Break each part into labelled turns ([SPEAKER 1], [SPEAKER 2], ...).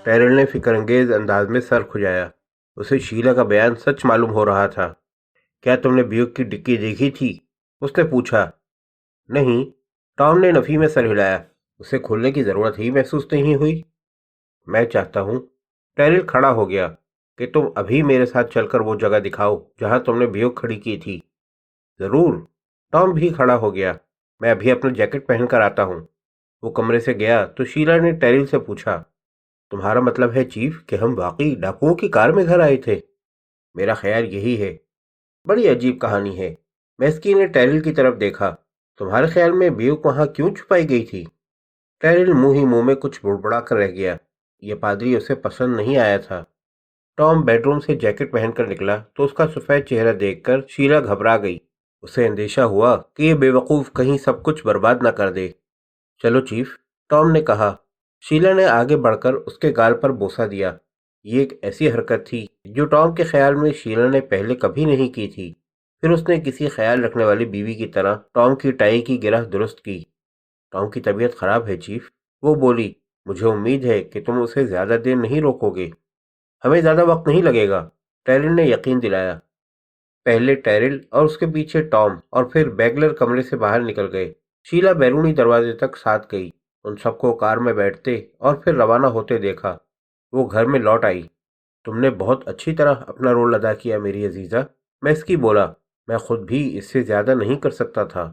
[SPEAKER 1] Terrell نے فکر انگیز انداز میں سر کھجایا۔ اسے شیلا کا بیان سچ معلوم ہو رہا تھا۔ کیا تم نے بیوک کی ڈکی دیکھی تھی؟ اس نے پوچھا۔ نہیں، ٹام نے نفی میں سر ہلایا۔ اسے کھولنے کی ضرورت ہی محسوس نہیں ہوئی۔ میں چاہتا ہوں، ٹیرل کھڑا ہو گیا، کہ تم ابھی میرے ساتھ چل کر وہ جگہ دکھاؤ جہاں تم نے بیوک کھڑی کی تھی۔ ضرور۔ ٹام بھی کھڑا ہو گیا۔ میں ابھی اپنا جیکٹ پہن کر آتا ہوں۔ وہ کمرے سے گیا تو شیلا نے ٹیرل سے پوچھا، تمہارا مطلب ہے چیف کہ ہم واقعی ڈاکوؤں کی کار میں گھر آئے تھے؟ میرا خیال یہی ہے۔ بڑی عجیب کہانی ہے۔ میسکی نے ٹیرل کی طرف دیکھا۔ تمہارے خیال میں بیوک وہاں کیوں چھپائی گئی تھی؟ ٹیرل منہ ہی منہ میں کچھ بڑبڑا کر رہ گیا۔ یہ پادری اسے پسند نہیں آیا تھا۔ ٹام بیڈ روم سے جیکٹ پہن کر نکلا تو اس کا سفید چہرہ دیکھ کر شیلا گھبرا گئی۔ اسے اندیشہ ہوا کہ یہ بے وقوف کہیں سب کچھ برباد نہ کر دے۔ چلو چیف، ٹام نے کہا۔ شیلا نے آگے بڑھ کر اس کے گال پر بوسہ دیا۔ یہ ایک ایسی حرکت تھی جو ٹام کے خیال میں شیلا نے پہلے کبھی نہیں کی تھی۔ پھر اس نے کسی خیال رکھنے والی بیوی کی طرح ٹام کی ٹائی کی گرہ درست کی۔ ٹام کی طبیعت خراب ہے چیف، وہ بولی۔ مجھے امید ہے کہ تم اسے زیادہ دیر نہیں روکو گے۔ ہمیں زیادہ وقت نہیں لگے گا، ٹیرل نے یقین دلایا۔ پہلے ٹیرل اور اس کے پیچھے ٹام اور پھر بیگلر کمرے سے باہر نکل گئے۔ شیلا بیرونی دروازے تک ساتھ گئی۔ ان سب کو کار میں بیٹھتے اور پھر روانہ ہوتے دیکھا۔ وہ گھر میں لوٹ آئی۔ تم نے بہت اچھی طرح اپنا رول ادا کیا میری عزیزہ، میسکی بولا۔ میں خود بھی اس سے زیادہ نہیں کر سکتا تھا۔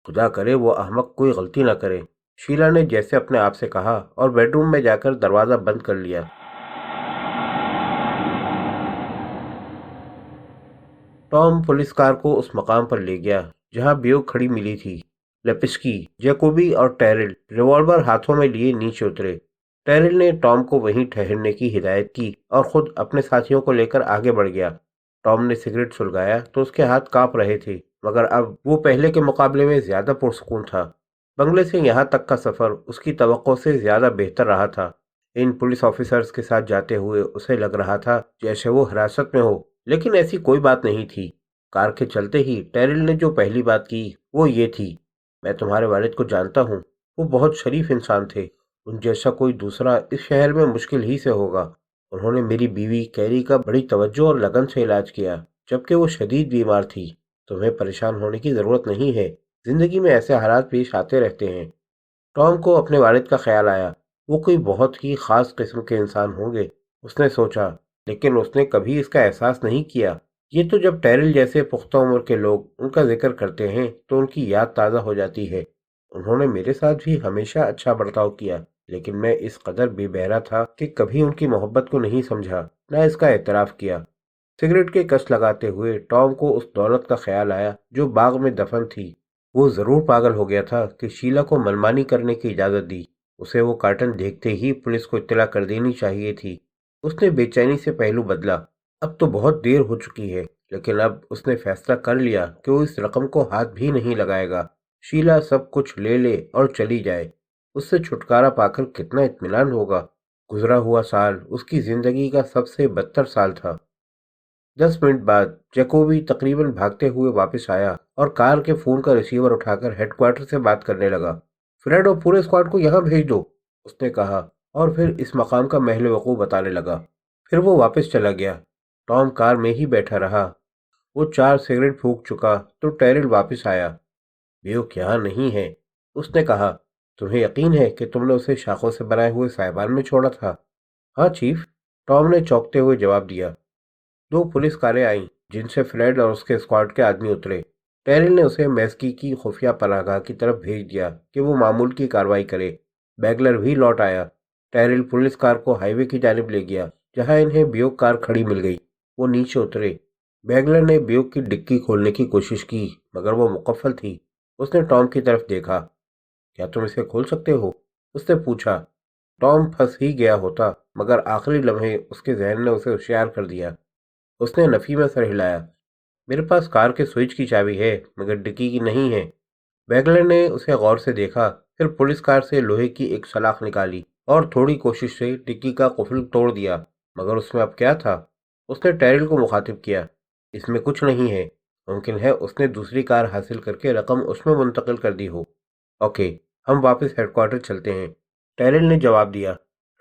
[SPEAKER 1] خدا کرے وہ احمق کوئی غلطی نہ کرے، شیلا نے جیسے اپنے آپ سے کہا اور بیڈ روم میں جا کر دروازہ بند کر لیا۔ ٹام پولیس کار کو اس مقام پر لے گیا جہاں بیوک کھڑی ملی تھی۔ لپسکی، جیکوبی اور ٹیرل ریوالور ہاتھوں میں لیے نیچے اترے۔ ٹیرل نے ٹام کو وہیں ٹھہرنے کی ہدایت کی اور خود اپنے ساتھیوں کو لے کر آگے بڑھ گیا۔ ٹام نے سگریٹ سلگایا تو اس کے ہاتھ کانپ رہے تھے، مگر اب وہ پہلے کے مقابلے میں زیادہ پرسکون تھا۔ بنگلے سے یہاں تک کا سفر اس کی توقع سے زیادہ بہتر رہا تھا۔ ان پولیس آفیسرز کے ساتھ جاتے ہوئے اسے لگ رہا تھا جیسے وہ حراست میں ہو، لیکن ایسی کوئی بات نہیں تھی۔ کار کے چلتے ہی ٹیرل نے جو پہلی بات کی وہ یہ تھی، میں تمہارے والد کو جانتا ہوں، وہ بہت شریف انسان تھے، ان جیسا کوئی دوسرا اس شہر میں مشکل ہی سے ہوگا۔ انہوں نے میری بیوی کیری کا بڑی توجہ اور لگن سے علاج کیا جبکہ وہ شدید بیمار تھی۔ تمہیں پریشان ہونے کی ضرورت نہیں ہے، زندگی میں ایسے حالات پیش آتے رہتے ہیں۔ ٹام کو اپنے والد کا خیال آیا، وہ کوئی بہت ہی خاص قسم کے انسان ہوں گے، اس نے سوچا، لیکن اس نے کبھی اس کا احساس نہیں کیا۔ یہ تو جب ٹیرل جیسے پختہ عمر کے لوگ ان کا ذکر کرتے ہیں تو ان کی یاد تازہ ہو جاتی ہے۔ انہوں نے میرے ساتھ بھی ہمیشہ اچھا برتاؤ کیا، لیکن میں اس قدر بے بہرا تھا کہ کبھی ان کی محبت کو نہیں سمجھا، نہ اس کا اعتراف کیا۔ سگریٹ کے کش لگاتے ہوئے ٹام کو اس دولت کا خیال آیا جو باغ میں دفن تھی۔ وہ ضرور پاگل ہو گیا تھا کہ شیلا کو منمانی کرنے کی اجازت دی۔ اسے وہ کارٹن دیکھتے ہی پولیس کو اطلاع کر دینی چاہیے تھی۔ اس نے بے چینی سے پہلو بدلا۔ اب تو بہت دیر ہو چکی ہے، لیکن اب اس نے فیصلہ کر لیا کہ وہ اس رقم کو ہاتھ بھی نہیں لگائے گا۔ شیلا سب کچھ لے لے اور چلی جائے، اس سے چھٹکارا پا کر کتنا اطمینان ہوگا۔ گزرا ہوا سال اس کی زندگی کا سب سے بدتر سال تھا۔ 10 منٹ بعد جیکوبی تقریباً بھاگتے ہوئے واپس آیا اور کار کے فون کا ریسیور اٹھا کر ہیڈ کوارٹر سے بات کرنے لگا۔ فریڈ اور پورے اسکواڈ کو یہاں بھیج دو، اس نے کہا، اور پھر اس مقام کا محل وقوع بتانے لگا۔ پھر وہ واپس چلا گیا۔ ٹام کار میں ہی بیٹھا رہا۔ وہ 4 سگریٹ پھونک چکا تو ٹیرل واپس آیا۔ بیوک یہاں نہیں ہے، اس نے کہا۔ تمہیں یقین ہے کہ تم نے اسے شاخوں سے بنائے ہوئے سائبان میں چھوڑا تھا؟ ہاں چیف، ٹام نے چونکتے ہوئے جواب دیا۔ 2 پولیس کاریں آئیں جن سے فریڈ اور اس کے اسکواڈ کے آدمی اترے۔ ٹیرل نے اسے میسکی کی خفیہ پناہ گاہ کی طرف بھیج دیا کہ وہ معمول کی کارروائی کرے۔ بیگلر بھی لوٹ آیا۔ ٹیرل پولیس کار کو ہائی وے کی جانب لے گیا جہاں انہیں بیوک کار کھڑی مل گئی۔ وہ نیچے اترے۔ بیگلر نے بیوک کی ڈکی کھولنے کی کوشش کی مگر وہ مقفل تھی۔ اس نے ٹام کی طرف دیکھا۔ کیا تم اسے کھول سکتے ہو؟ اس نے پوچھا۔ ٹام پھنس ہی گیا ہوتا مگر آخری لمحے اس کے ذہن نے اسے ہوشیار کر دیا۔ اس نے نفی میں سر ہلایا۔ میرے پاس کار کے سوئچ کی چابی ہے مگر ڈکی کی نہیں ہے۔ بیگلر نے اسے غور سے دیکھا، پھر پولیس کار سے لوہے کی ایک سلاخ نکالی اور تھوڑی کوشش سے ڈکی کا قفل توڑ دیا، مگر اس میں اب کیا تھا؟ اس نے ٹیرل کو مخاطب کیا۔ اس میں کچھ نہیں ہے، ممکن ہے اس نے دوسری کار حاصل کر کے رقم اس میں منتقل کر دی ہو۔ اوکے، ہم واپس ہیڈ کوارٹر چلتے ہیں، ٹیرل نے جواب دیا۔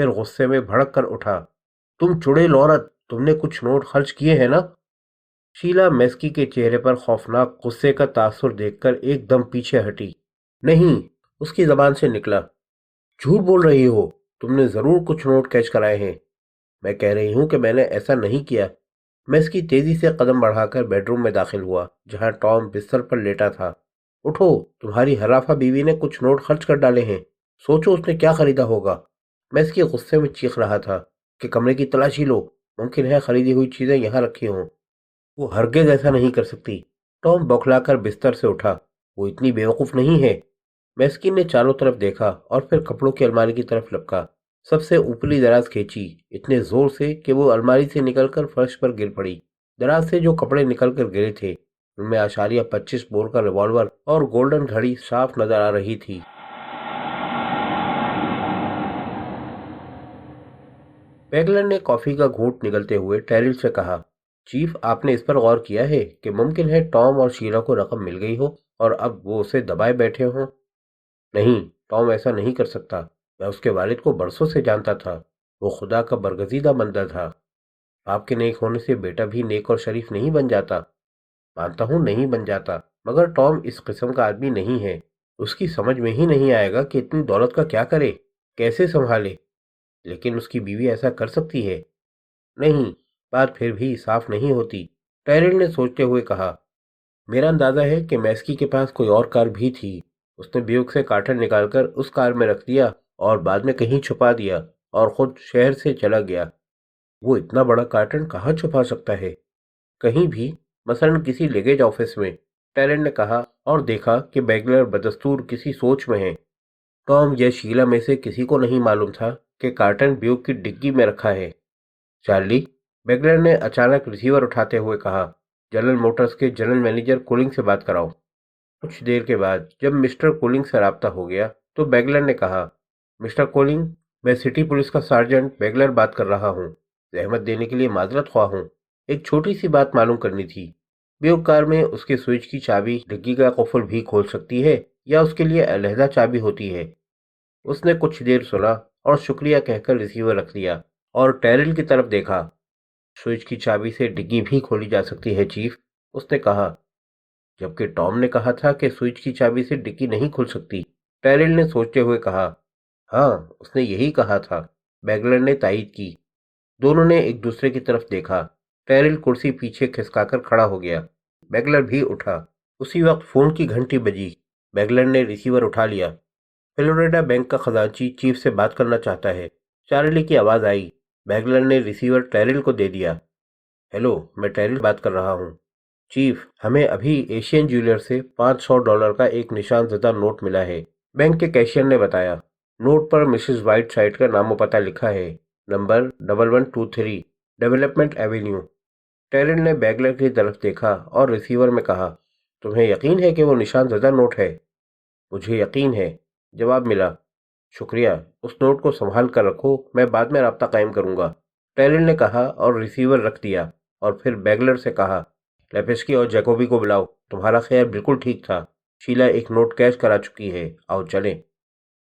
[SPEAKER 1] پھر غصے میں بھڑک کر اٹھا، تم چڑیل عورت، تم نے کچھ نوٹ خرچ کیے ہیں نا؟ شیلا میسکی کے چہرے پر خوفناک غصے کا تاثر دیکھ کر ایک دم پیچھے ہٹی۔ نہیں، اس کی زبان سے نکلا، جھوٹ بول رہی ہو، تم نے ضرور کچھ نوٹ کیچ کرائے ہیں۔ میں کہہ رہی ہوں کہ میں نے ایسا نہیں کیا۔ میسکی تیزی سے قدم بڑھا کر بیڈ روم میں داخل ہوا جہاں ٹام بستر پر لیٹا تھا۔ اٹھو، تمہاری حرافہ بیوی نے کچھ نوٹ خرچ کر ڈالے ہیں، سوچو اس نے کیا خریدا ہوگا۔ میسکی غصے میں چیخ رہا تھا کہ کمرے کی تلاشی لو، ممکن ہے خریدی ہوئی چیزیں یہاں رکھی ہوں۔ وہ ہرگز ایسا نہیں کر سکتی۔ ٹام بوکھلا کر بستر سے اٹھا، وہ اتنی بیوقوف نہیں ہے۔ میسکی نے چاروں طرف دیکھا اور پھر کپڑوں کی الماری کی طرف لپکا، سب سے اوپری دراز کھینچی اتنے زور سے کہ وہ الماری سے نکل کر فرش پر گر پڑی۔ دراز سے جو کپڑے نکل کر گرے تھے ان میں 25 بور کا ریوالور اور گولڈن گھڑی صاف نظر آ رہی تھی۔ بیگلر نے کافی کا گھونٹ نگلتے ہوئے ٹیرل سے کہا، چیف، آپ نے اس پر غور کیا ہے کہ ممکن ہے ٹام اور شیلا کو رقم مل گئی ہو اور اب وہ اسے دبائے بیٹھے ہوں؟ نہیں، ٹام ایسا نہیں کر سکتا۔ میں اس کے والد کو برسوں سے جانتا تھا، وہ خدا کا برگزیدہ بندہ تھا۔ آپ کے نیک ہونے سے بیٹا بھی نیک اور شریف نہیں بن جاتا۔ مانتا ہوں نہیں بن جاتا، مگر ٹام اس قسم کا آدمی نہیں ہے۔ اس کی سمجھ میں ہی نہیں آئے گا کہ اتنی دولت کا کیا کرے، کیسے سنبھالے۔ لیکن اس کی بیوی ایسا کر سکتی ہے؟ نہیں، بات پھر بھی صاف نہیں ہوتی، ٹائرل نے سوچتے ہوئے کہا۔ میرا اندازہ ہے کہ میسکی کے پاس کوئی اور کار بھی تھی، اس نے بیوک سے کارٹن نکال کر اس کار میں رکھ دیا اور بعد میں کہیں چھپا دیا اور خود شہر سے چلا گیا۔ وہ اتنا بڑا کارٹن کہاں چھپا سکتا ہے؟ کہیں بھی، مثلاً کسی لیگیج آفس میں، ٹیلنٹ نے کہا اور دیکھا کہ بیگلر بدستور کسی سوچ میں ہے۔ ٹام یا شیلا میں سے کسی کو نہیں معلوم تھا کہ کارٹن بیوک کی ڈگی میں رکھا ہے۔ چارلی، بیگلر نے اچانک ریسیور اٹھاتے ہوئے کہا، جنرل موٹرز کے جنرل مینیجر کولنگ سے بات کراؤ۔ کچھ دیر کے بعد جب مسٹر کولنگ سے رابطہ ہو گیا تو بیگلر نے کہا، مسٹر کولنگ، میں سٹی پولیس کا سارجنٹ بیگلر بات کر رہا ہوں۔ زحمت دینے کے لیے معذرت خواہ ہوں، ایک چھوٹی سی بات معلوم کرنی تھی۔ بیوک کار میں اس کے سوئچ کی چابی ڈگی کا قفل بھی کھول سکتی ہے یا اس کے لیے علیحدہ چابی ہوتی ہے؟ اس نے کچھ دیر سنا اور شکریہ کہہ کر ریسیور رکھ دیا اور ٹیرل کی طرف دیکھا۔ سوئچ کی چابی سے ڈگی بھی کھولی جا سکتی ہے چیف، اس نے کہا، جبکہ ٹام نے کہا تھا کہ سوئچ کی چابی سے ڈگی نہیں کھل سکتی۔ ٹیرل نے سوچتے ہوئے کہا، ہاں، اس نے یہی کہا تھا۔ بیگلر نے تائید کی۔ دونوں نے ایک دوسرے کی طرف دیکھا۔ ٹیرل کرسی پیچھے کھسکا کر کھڑا ہو گیا۔ بیگلر بھی اٹھا۔ اسی وقت فون کی گھنٹی بجی۔ بیگلر نے ریسیور اٹھا لیا۔ فلوریڈا بینک کا خزانچی چیف سے بات کرنا چاہتا ہے، چارلی کی آواز آئی۔ بیگلر نے ریسیور ٹیرل کو دے دیا۔ ہیلو، میں ٹیرل بات کر رہا ہوں۔ چیف، ہمیں ابھی ایشین جیولر سے $500 کا ایک نشان زدہ نوٹ ملا ہے، بینک کے کیشیئر نے بتایا۔ نوٹ پر مسز وائٹ سائڈ کا نام و پتہ لکھا ہے، نمبر 1123 ڈیولپمنٹ ایوینیو۔ ٹیرل نے بیگلر کی طرف دیکھا اور ریسیور میں کہا، تمہیں یقین ہے کہ وہ نشان زدہ نوٹ ہے؟ مجھے یقین ہے، جواب ملا۔ شکریہ، اس نوٹ کو سنبھال کر رکھو، میں بعد میں رابطہ قائم کروں گا، ٹیرل نے کہا اور ریسیور رکھ دیا، اور پھر بیگلر سے کہا، لیپسکی اور جیکوبی کو بلاؤ، تمہارا خیال بالکل ٹھیک تھا، شیلا ایک نوٹ کیش کرا چکی ہے، آؤ چلیں۔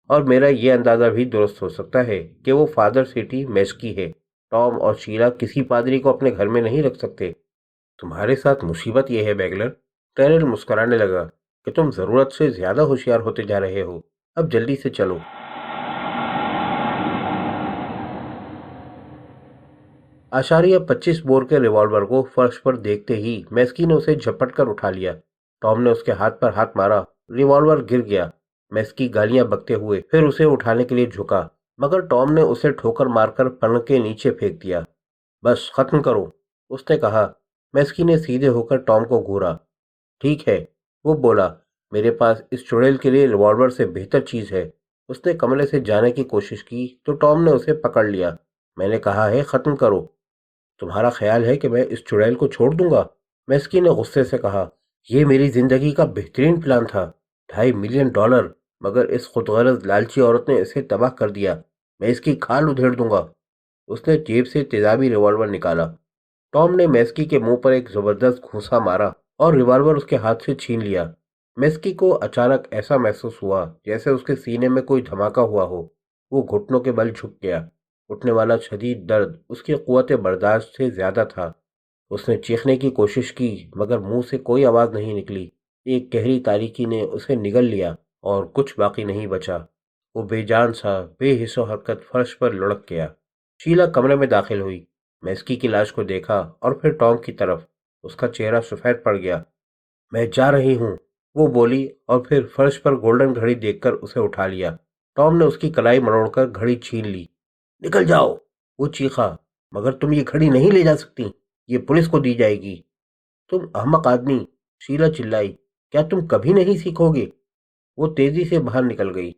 [SPEAKER 1] اور میرا یہ اندازہ بھی درست ہو سکتا ہے کہ وہ فادر سٹی میسکی ہے۔ ٹام اور شیلا کسی پادری کو اپنے گھر میں نہیں رکھ سکتے۔ تمہارے ساتھ مصیبت یہ ہے بیگلر، ٹیرل مسکرانے لگا، کہ تم ضرورت سے زیادہ ہوشیار ہوتے جا رہے ہو، اب جلدی سے چلو۔ 25 بور کے ریوالور کو فرش پر دیکھتے ہی میسکی نے اسے جھپٹ کر اٹھا لیا۔ ٹام نے اس کے ہاتھ پر ہاتھ مارا، ریوالور گر گیا۔ میسکی گالیاں بکتے ہوئے پھر اسے اٹھانے کے لیے جھکا، مگر ٹام نے اسے ٹھوکر مار کر پلنگ کے نیچے پھینک دیا۔ بس ختم کرو، اس نے کہا۔ میسکی نے سیدھے ہو کر ٹام کو گھورا۔ ٹھیک ہے، وہ بولا، میرے پاس اس چڑیل کے لیے ریوالور سے بہتر چیز ہے۔ اس نے کمرے سے جانے کی کوشش کی تو ٹام نے اسے پکڑ لیا۔ میں نے کہا ہے ختم کرو۔ تمہارا خیال ہے کہ میں اس چڑیل کو چھوڑ دوں گا؟ میسکی نے غصے سے کہا، یہ میری زندگی کا بہترین پلان تھا، $2.5 ملین، مگر اس خود غرض لالچی عورت نے اسے تباہ کر دیا۔ میں اس کی کھال ادھیڑ دوں گا۔ اس نے جیب سے تیزابی ریوالور نکالا۔ ٹام نے میسکی کے منہ پر ایک زبردست گھونسا مارا اور ریوالور اس کے ہاتھ سے چھین لیا۔ میسکی کو اچانک ایسا محسوس ہوا جیسے اس کے سینے میں کوئی دھماکہ ہوا ہو۔ وہ گھٹنوں کے بل جھک گیا۔ اٹھنے والا شدید درد اس کی قوت برداشت سے زیادہ تھا۔ اس نے چیخنے کی کوشش کی مگر منہ سے کوئی آواز نہیں نکلی۔ ایک گہری تاریکی نے اسے نگل لیا اور کچھ باقی نہیں بچا۔ وہ بے جان سا بے حس و حرکت فرش پر لڑک گیا۔ شیلا کمرے میں داخل ہوئی، میسکی کی لاش کو دیکھا اور پھر ٹام کی طرف۔ اس کا چہرہ سفید پڑ گیا۔ میں جا رہی ہوں، وہ بولی اور پھر فرش پر گولڈن گھڑی دیکھ کر اسے اٹھا لیا۔ ٹام نے اس کی کلائی مروڑ کر گھڑی چھین لی۔ نکل جاؤ، وہ چیخا، مگر تم یہ گھڑی نہیں لے جا سکتی، یہ پولیس کو دی جائے گی۔ تم احمق آدمی، شیلا چلائی، کیا تم کبھی نہیں سیکھو گے؟ وہ تیزی سے باہر نکل گئی۔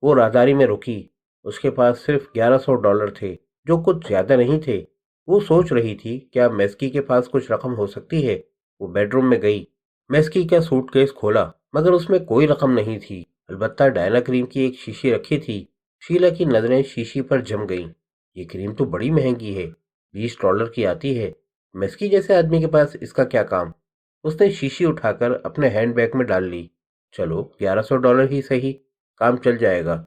[SPEAKER 1] وہ راہداری میں رکی۔ اس کے پاس صرف $1100 تھے، جو کچھ زیادہ نہیں تھے۔ وہ سوچ رہی تھی کیا میسکی کے پاس کچھ رقم ہو سکتی ہے۔ وہ بیڈ روم میں گئی، میسکی کا سوٹ کیس کھولا مگر اس میں کوئی رقم نہیں تھی، البتہ ڈائنا کریم کی ایک شیشی رکھی تھی۔ شیلا کی نظریں شیشی پر جم گئیں۔ یہ کریم تو بڑی مہنگی ہے، $20 کی آتی ہے۔ میسکی جیسے آدمی کے پاس اس کا کیا کام؟ اس نے شیشی اٹھا کر اپنے ہینڈ بیگ میں ڈال لی۔ چلو $1100 ہی صحیح، کام چل جائے گا۔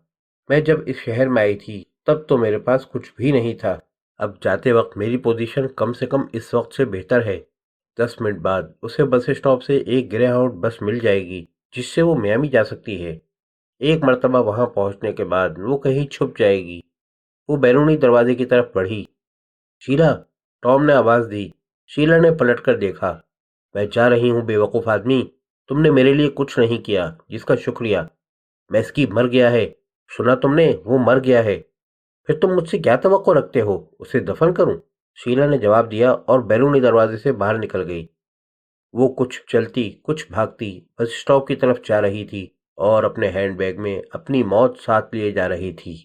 [SPEAKER 1] میں جب اس شہر میں آئی تھی تب تو میرے پاس کچھ بھی نہیں تھا۔ اب جاتے وقت میری پوزیشن کم سے کم اس وقت سے بہتر ہے۔ 10 منٹ بعد اسے بس اسٹاپ سے ایک گرے ہاؤنڈ بس مل جائے گی جس سے وہ میامی جا سکتی ہے۔ ایک مرتبہ وہاں پہنچنے کے بعد وہ کہیں چھپ جائے گی۔ وہ بیرونی دروازے کی طرف بڑھی۔ شیلا، ٹام نے آواز دی۔ شیلا نے پلٹ کر دیکھا۔ میں جا رہی ہوں بے وقوف آدمی، تم نے میرے لیے کچھ نہیں کیا جس کا شکریہ۔ میسکی مر گیا ہے، سنا تم نے؟ وہ مر گیا ہے۔ پھر تم مجھ سے کیا توقع رکھتے ہو؟ اسے دفن کروں؟ شیلا نے جواب دیا اور بیرونی دروازے سے باہر نکل گئی۔ وہ کچھ چلتی کچھ بھاگتی بس اسٹاپ کی طرف جا رہی تھی اور اپنے ہینڈ بیگ میں اپنی موت ساتھ لیے جا رہی تھی۔